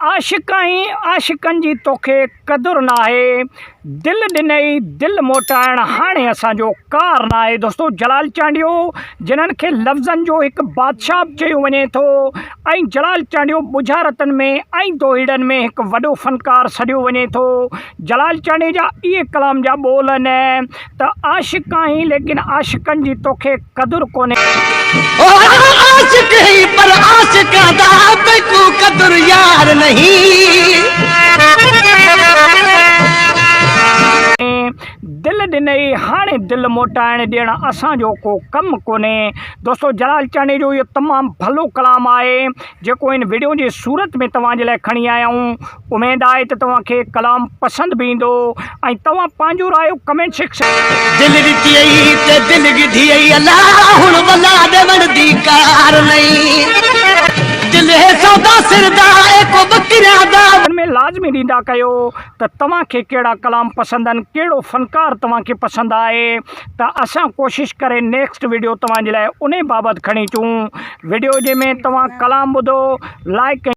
आशिकाई आशिकन जी तोखे कदुर ना है, दिल ॾिनई दिल मोटाइण हाणे असांजो कार ना है। दोस्तों जलाल चांडियो जिन्हनि खे लफ़्ज़नि जो हिकु बादशाह चयो वञे थो ऐं जलाल चांडियो बुझारतनि में ऐं दोहिड़नि में हिकु वॾो फ़नकार सॾियो वञे थो। जलाल चांडियो जा इहे कलाम जा ॿोल आहिनि त आशिक आहीं लेकिन आशिकनि जी तोखे कदुर कोन्हे। आशिक ही पर आशिक को कदर यार नहीं, दिल ॾिनई हाणे दिल मोटाइण ॾियण असांजो को कमु कोन्हे। दोस्तों जलाल चांडियो जो इहो तमामु भलो कलाम आहे जेको हिन वीडियो जी सूरत में तव्हांजे लाइ खणी आया आहियूं। उमेद आहे त तव्हांखे कलाम पसंदि बि ईंदो ऐं तव्हां पंहिंजो राय कमेंट सेक्शन दिल ॾिठी ते दिल ॻिठी अल्लाह हुण वला ॾेवण दी कार नहीं, दिल है सौदा सिरदा एको बकरिया दा में लाज़मी ॾींदा कयो त तव्हांखे कहिड़ा कलाम पसंदि आहिनि, कहिड़ो फ़नकार तव्हांखे पसंदि आहे त असां कोशिशि करे नेक्स्ट वीडियो तव्हांजे लाइ उन बाबति खणी अचूं। वीडियो जंहिंमें तव्हां कलाम ॿुधो लाइक